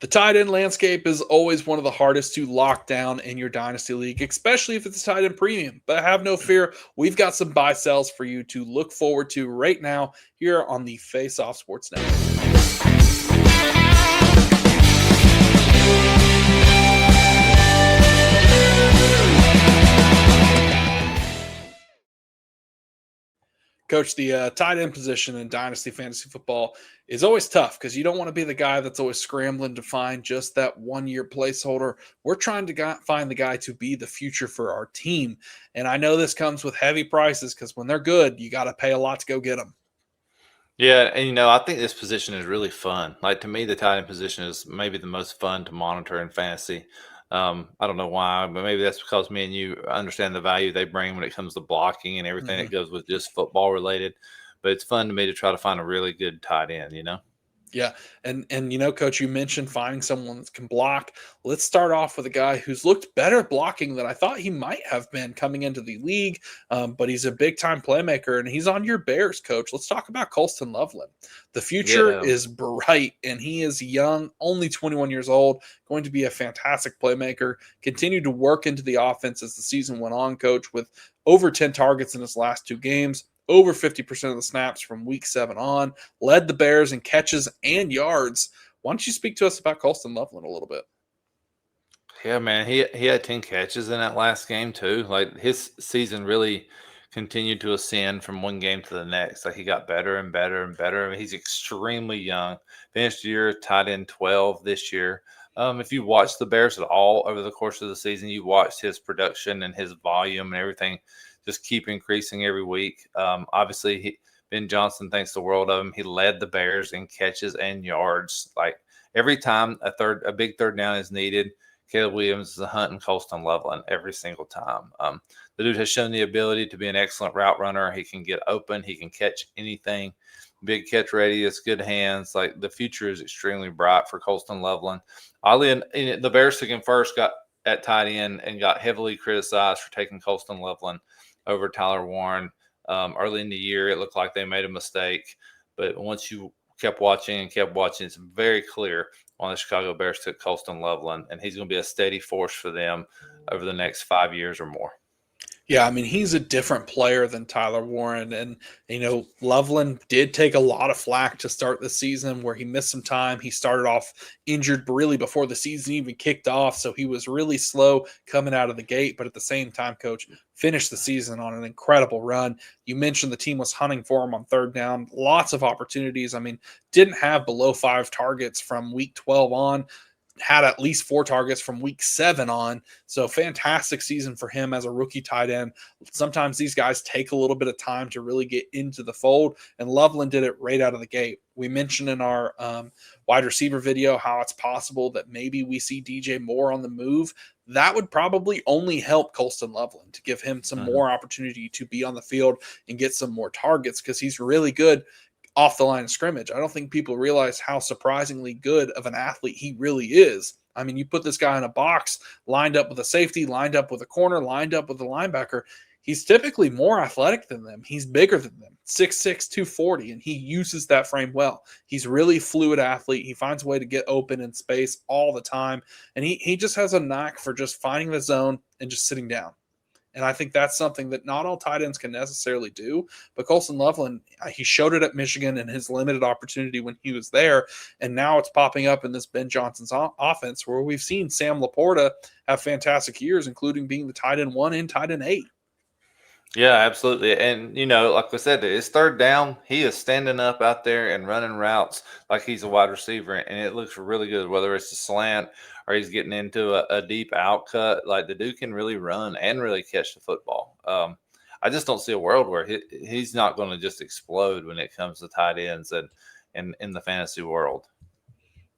The tight end landscape is always one of the hardest to lock down in your dynasty league, especially if it's a tight end premium. But have no fear, we've got some buy sells for you to look forward to right now here on the Face Off Sports Network. Coach, the tight end position in Dynasty Fantasy Football is always tough because you don't want to be the guy that's always scrambling to find just that 1 year placeholder. We're trying to find the guy to be the future for our team. And I know this comes with heavy prices because when they're good, you got to pay a lot to go get them. Yeah, and I think this position is really fun. Like to me, the tight end position is maybe the most fun to monitor in fantasy. I don't know why, but maybe that's because me and you understand the value they bring when it comes to blocking and everything that goes with just football related. But it's fun to me to try to find a really good tight end. Yeah, and Coach, you mentioned finding someone that can block. Let's start off with a guy who's looked better blocking than I thought he might have been coming into the league. But he's a big time playmaker, and he's on your Bears, Coach. Let's talk about Colston Loveland. The future Yeah. is bright, and he is young, only 21 years old, going to be a fantastic playmaker. Continued to work into the offense as the season went on, Coach, with over 10 targets in his last 2 games. Over 50% of the snaps from week 7 on, led the Bears in catches and yards. Why don't you speak to us about Colston Loveland a little bit? Yeah, man. He had 10 catches in that last game too. Like his season really continued to ascend from one game to the next. Like he got better and better and better. I mean, he's extremely young. Finished the year tied in 12 this year. If you watched the Bears at all over the course of the season, you watched his production and his volume and everything just keep increasing every week. Obviously, Ben Johnson thinks the world of him. He led the Bears in catches and yards. Like every time a big third down is needed, Caleb Williams is hunting Colston Loveland every single time. The dude has shown the ability to be an excellent route runner. He can get open. He can catch anything. Big catch radius, good hands. Like the future is extremely bright for Colston Loveland. Oddly, the Bears took him first, got at tight end, and got heavily criticized for taking Colston Loveland over Tyler Warren. Early in the year, it looked like they made a mistake. But once you kept watching, it's very clear why the Chicago Bears took Colston Loveland, and he's going to be a steady force for them over the next 5 years or more. Yeah, I mean, he's a different player than Tyler Warren. And Loveland did take a lot of flack to start the season where he missed some time. He started off injured really before the season even kicked off. So he was really slow coming out of the gate. But at the same time, Coach, finished the season on an incredible run. You mentioned the team was hunting for him on third down. Lots of opportunities. I mean, didn't have below 5 targets from week 12 on. Had at least 4 targets from week 7 on. So fantastic season for him as a rookie tight end. Sometimes these guys take a little bit of time to really get into the fold, and Loveland did it right out of the gate. We mentioned in our wide receiver video how it's possible that maybe we see DJ Moore on the move. That would probably only help Colston Loveland to give him some more opportunity to be on the field and get some more targets because he's really good off the line of scrimmage. I don't think people realize how surprisingly good of an athlete he really is. I mean, you put this guy in a box, lined up with a safety, lined up with a corner, lined up with a linebacker. He's typically more athletic than them. He's bigger than them, 6'6", 240, and he uses that frame well. He's really fluid athlete. He finds a way to get open in space all the time, and he just has a knack for just finding the zone and just sitting down. And I think that's something that not all tight ends can necessarily do. But Colston Loveland, he showed it at Michigan in his limited opportunity when he was there. And now it's popping up in this Ben Johnson's offense where we've seen Sam Laporta have fantastic years, including being the tight end 1 and tight end 8. Yeah, absolutely. And, like I said, it's third down. He is standing up out there and running routes like he's a wide receiver. And it looks really good, whether it's a slant or he's getting into a deep out cut. Like the dude can really run and really catch the football. I just don't see a world where he's not going to just explode when it comes to tight ends and in the fantasy world.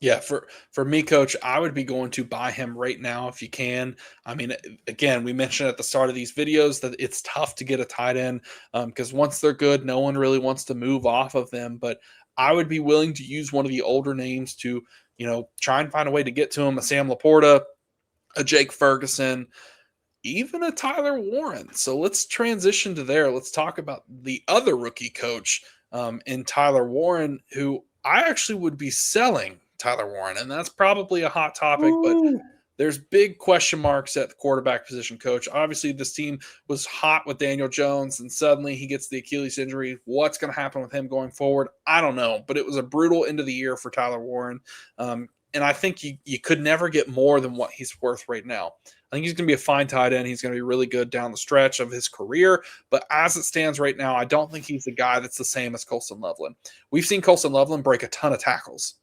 Yeah, for me, Coach, I would be going to buy him right now if you can. I mean, again, we mentioned at the start of these videos that it's tough to get a tight end because once they're good, no one really wants to move off of them. But I would be willing to use one of the older names to, try and find a way to get to him, a Sam Laporta, a Jake Ferguson, even a Tyler Warren. So let's transition to there. Let's talk about the other rookie coach in Tyler Warren, who I actually would be selling Tyler Warren. And that's probably a hot topic, but Woo. there's big question marks at the quarterback position, coach. Obviously, this team was hot with Daniel Jones, and suddenly he gets the Achilles injury. What's going to happen with him going forward? I don't know, but it was a brutal end of the year for Tyler Warren. And I think you could never get more than what he's worth right now. I think he's going to be a fine tight end. He's going to be really good down the stretch of his career. But as it stands right now, I don't think he's a guy that's the same as Colston Loveland. We've seen Colston Loveland break a ton of tackles.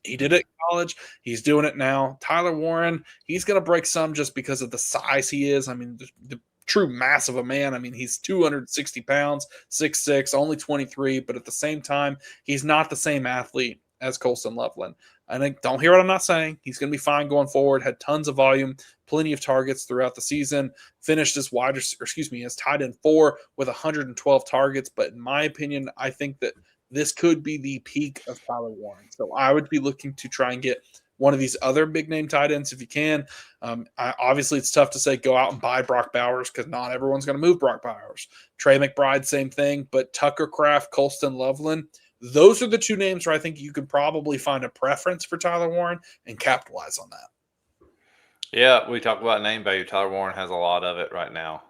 He did it in college. He's doing it now. Tyler Warren, he's going to break some just because of the size he is. I mean, the true mass of a man. I mean, he's 260 pounds, 6'6", only 23, but at the same time, he's not the same athlete as Colston Loveland. I think, don't hear what I'm not saying. He's going to be fine going forward, had tons of volume, plenty of targets throughout the season, finished as as tight end 4 with 112 targets. But in my opinion, I think that this could be the peak of Tyler Warren. So I would be looking to try and get one of these other big name tight ends if you can. Obviously, it's tough to say go out and buy Brock Bowers because not everyone's going to move Brock Bowers. Trey McBride, same thing. But Tucker Kraft, Colston Loveland, those are the two names where I think you could probably find a preference for Tyler Warren and capitalize on that. Yeah, we talk about name value. Tyler Warren has a lot of it right now.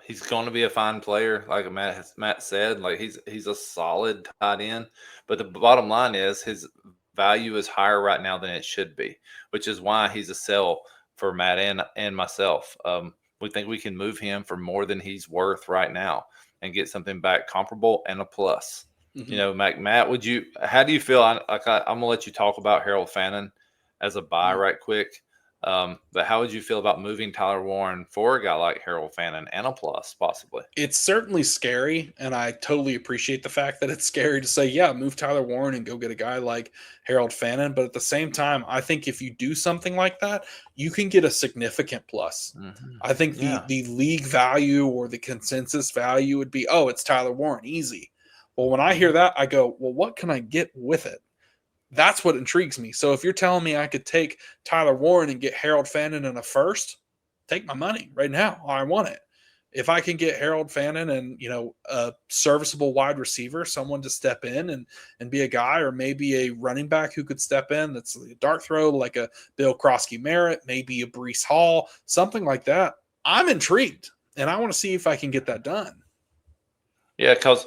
He's going to be a fine player, like Matt said. Like he's a solid tight end, but the bottom line is his value is higher right now than it should be, which is why he's a sell for Matt and myself. We think we can move him for more than he's worth right now and get something back comparable and a plus. Mm-hmm. You know, Matt, how do you feel? I'm gonna let you talk about Harold Fannin as a buy right quick. But how would you feel about moving Tyler Warren for a guy like Harold Fannin and a plus, possibly? It's certainly scary, and I totally appreciate the fact that it's scary to say, yeah, move Tyler Warren and go get a guy like Harold Fannin. But at the same time, I think if you do something like that, you can get a significant plus. Mm-hmm. I think the league value or the consensus value would be, oh, it's Tyler Warren, easy. Well, when I hear that, I go, well, what can I get with it? That's what intrigues me. So if you're telling me I could take Tyler Warren and get Harold Fannin in a first, take my money right now. I want it. If I can get Harold Fannin and, a serviceable wide receiver, someone to step in and be a guy, or maybe a running back who could step in that's a dart throw like a Bill Krosky-Merritt, maybe a Breece Hall, something like that, I'm intrigued, and I want to see if I can get that done. Yeah, because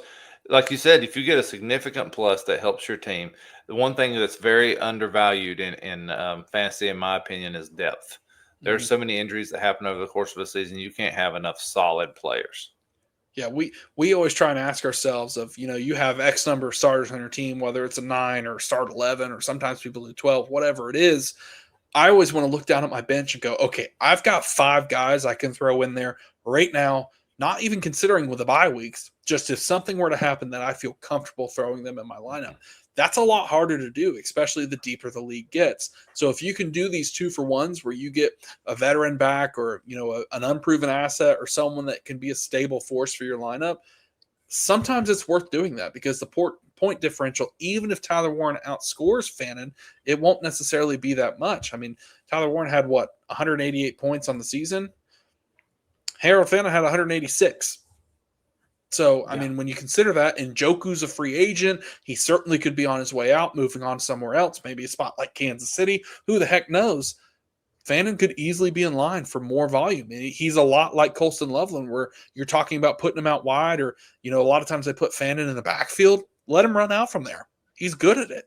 like you said, if you get a significant plus that helps your team, the one thing that's very undervalued in fantasy, in my opinion, is depth. There's so many injuries that happen over the course of a season. You can't have enough solid players. Yeah, we always try and ask ourselves of, you have X number of starters on your team, whether it's a 9 or start 11, or sometimes people do 12, whatever it is. I always want to look down at my bench and go, okay, I've got 5 guys I can throw in there right now, not even considering with the bye weeks, just if something were to happen that I feel comfortable throwing them in my lineup. That's a lot harder to do, especially the deeper the league gets. So if you can do these 2-for-1s where you get a veteran back, or, an unproven asset, or someone that can be a stable force for your lineup, sometimes it's worth doing that, because the point differential, even if Tyler Warren outscores Fannin, it won't necessarily be that much. I mean, Tyler Warren had 188 points on the season. Harold Fannin had 186. So, I mean, when you consider that, and Njoku's a free agent, he certainly could be on his way out, moving on somewhere else, maybe a spot like Kansas City. Who the heck knows? Fannin could easily be in line for more volume. He's a lot like Colston Loveland, where you're talking about putting him out wide, or, a lot of times they put Fannin in the backfield. Let him run out from there. He's good at it.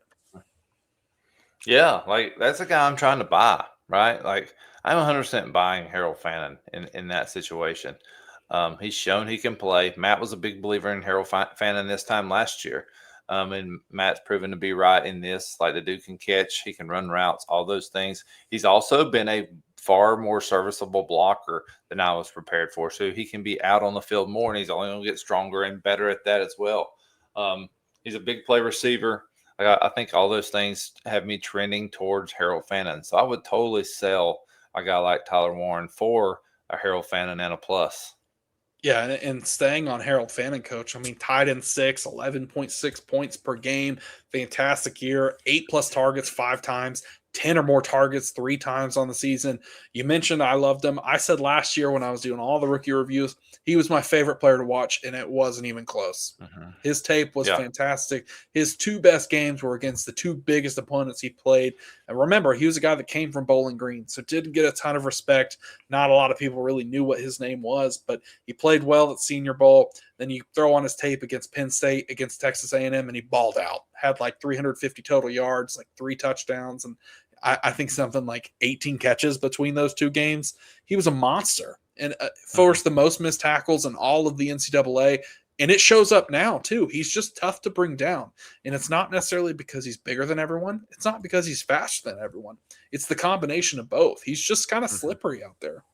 Yeah, like that's a guy I'm trying to buy, right? Like I'm 100% buying Harold Fannin in that situation. He's shown he can play. Matt was a big believer in Harold Fannin this time last year. And Matt's proven to be right in this. Like, the dude can catch, he can run routes, all those things. He's also been a far more serviceable blocker than I was prepared for. So he can be out on the field more, and he's only going to get stronger and better at that as well. He's a big play receiver. I think all those things have me trending towards Harold Fannin. So I would totally sell a guy like Tyler Warren for a Harold Fannin and a plus. Yeah, and staying on Harold Fannin, coach, I mean, tied in 6, 11.6 points per game, fantastic year, 8+ targets 5 times, 10 or more targets 3 times on the season. You mentioned I loved him. I said last year when I was doing all the rookie reviews, he was my favorite player to watch, and it wasn't even close. Mhm. His tape was Yeah. fantastic. His 2 best games were against the 2 biggest opponents he played. And remember, he was a guy that came from Bowling Green, so didn't get a ton of respect. Not a lot of people really knew what his name was, but he played well at Senior Bowl. Then you throw on his tape against Penn State, against Texas A&M, and he balled out. Had like 350 total yards, like 3 touchdowns, and I think something like 18 catches between those 2 games. He was a monster and forced the most missed tackles in all of the NCAA. And it shows up now, too. He's just tough to bring down. And it's not necessarily because he's bigger than everyone. It's not because he's faster than everyone. It's the combination of both. He's just kind of slippery out there.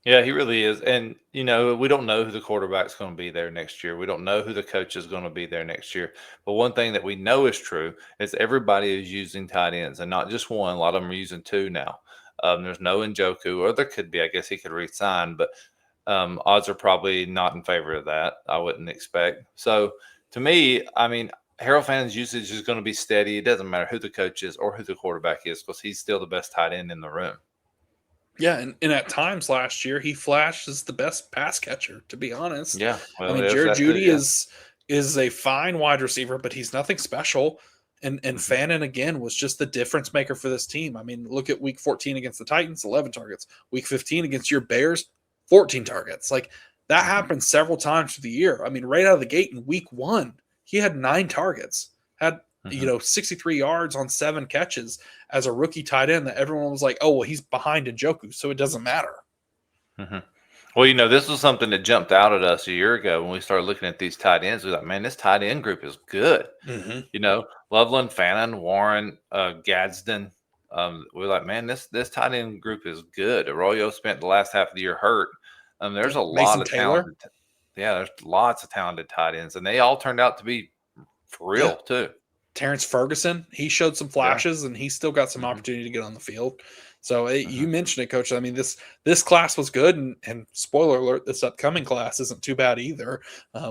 Yeah, he really is. And, we don't know who the quarterback's going to be there next year. We don't know who the coach is going to be there next year. But one thing that we know is true is everybody is using tight ends, and not just one. A lot of them are using 2 now. There's no Njoku, or there could be. I guess he could re-sign, but odds are probably not in favor of that. I wouldn't expect. So to me, I mean, Harold Fannon's usage is going to be steady. It doesn't matter who the coach is or who the quarterback is, because he's still the best tight end in the room. Yeah, and at times last year, he flashed as the best pass catcher, to be honest. Yeah. Well, I mean, Jared Jeudy is a fine wide receiver, but he's nothing special. And Fannin, again, was just the difference maker for this team. I mean, look at week 14 against the Titans, 11 targets. Week 15 against your Bears, 14 targets. Like, that happened several times through the year. I mean, right out of the gate in week 1, he had 9 targets, had 63 yards on 7 catches as a rookie tight end that everyone was like, oh, well, he's behind Njoku, so it doesn't matter. Well, this was something that jumped out at us a year ago when we started looking at these tight ends. We thought, man, this tight end group is good. Loveland, Fannin, Warren, Gadsden. We're like, man, this tight end group is good. Arroyo spent the last half of the year hurt. There's a lot of talented. Yeah, there's lots of talented tight ends, and they all turned out to be for real too. Terrence Ferguson, he showed some flashes, and he still got some opportunity to get on the field. So you mentioned it, Coach. I mean, this class was good, and spoiler alert, this upcoming class isn't too bad either.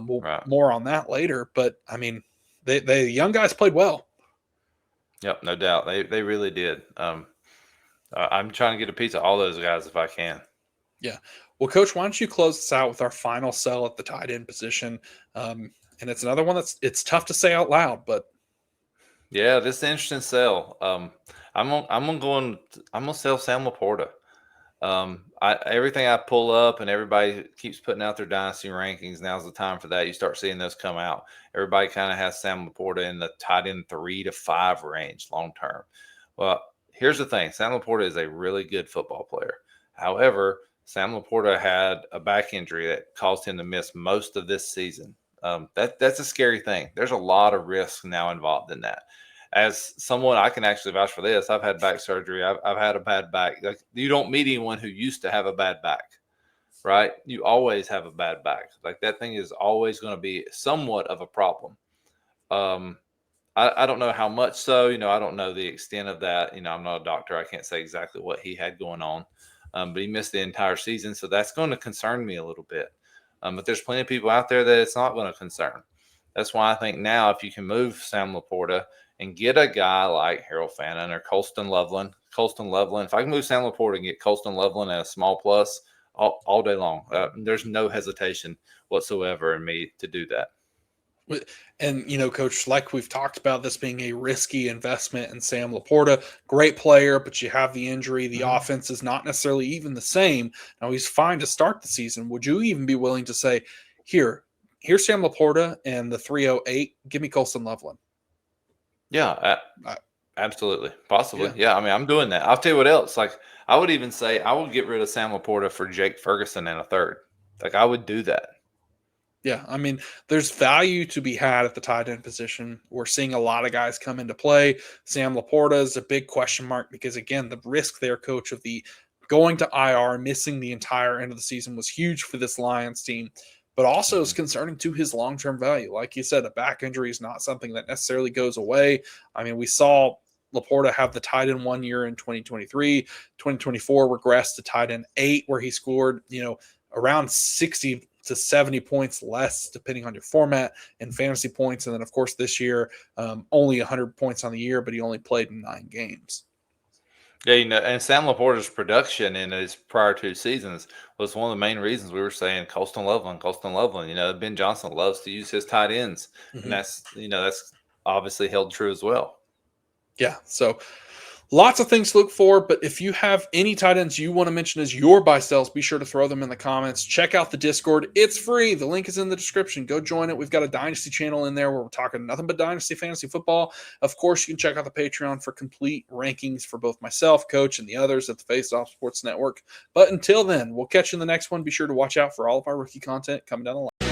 More on that later. But I mean, the young guys played well. Yep, no doubt. They really did. I'm trying to get a piece of all those guys if I can. Yeah. Well, Coach, why don't you close this out with our final sell at the tight end position? And it's another one it's tough to say out loud, but yeah, this is an interesting sell. I'm gonna sell Sam Laporta. Everything I pull up and everybody keeps putting out their dynasty rankings. Now's the time for that. You start seeing those come out. Everybody kind of has Sam Laporta in the tight end 3 to 5 range long term. Well, here's the thing: Sam Laporta is a really good football player. However, Sam Laporta had a back injury that caused him to miss most of this season. That's a scary thing. There's a lot of risk now involved in that. As someone, I can actually vouch for this. I've had back surgery. I've had a bad back. Like, you don't meet anyone who used to have a bad back, right? You always have a bad back. Like, that thing is always going to be somewhat of a problem. I don't know how much so. I don't know the extent of that. I'm not a doctor. I can't say exactly what he had going on. But he missed the entire season, so that's going to concern me a little bit. But there's plenty of people out there that it's not going to concern. That's why I think now, if you can move Sam Laporta and get a guy like Harold Fannin or Colston Loveland, if I can move Sam Laporta and get Colston Loveland at a small plus all day long, there's no hesitation whatsoever in me to do that. And, Coach, like we've talked about, this being a risky investment in Sam Laporta, great player, but you have the injury. The offense is not necessarily even the same. Now, he's fine to start the season. Would you even be willing to say, here's Sam Laporta and the 308, give me Colston Loveland? Yeah, absolutely. Possibly. Yeah, I mean, I'm doing that. I'll tell you what else. Like, I would even say I would get rid of Sam Laporta for Jake Ferguson in a third. Like, I would do that. Yeah, I mean, there's value to be had at the tight end position. We're seeing a lot of guys come into play. Sam Laporta is a big question mark because, again, the risk there, Coach, of the going to IR, missing the entire end of the season was huge for this Lions team, but also is concerning to his long-term value. Like you said, a back injury is not something that necessarily goes away. I mean, we saw Laporta have the tight end 1 year in 2023, 2024 regressed to tight end 8, where he scored, around 60 to 70 points less, depending on your format, and fantasy points. And then, of course, this year, only 100 points on the year, but he only played in 9 games. Yeah, and Sam Laporta's production in his prior 2 seasons was one of the main reasons we were saying Colston Loveland, Colston Loveland. Ben Johnson loves to use his tight ends, and Mhm. that's obviously held true as well. Yeah. So lots of things to look for, but if you have any tight ends you want to mention as your buy sells, be sure to throw them in the comments. Check out the Discord. It's free. The link is in the description. Go join it. We've got a Dynasty channel in there where we're talking nothing but Dynasty Fantasy Football. Of course, you can check out the Patreon for complete rankings for both myself, Coach, and the others at the Face Off Sports Network. But until then, we'll catch you in the next one. Be sure to watch out for all of our rookie content coming down the line.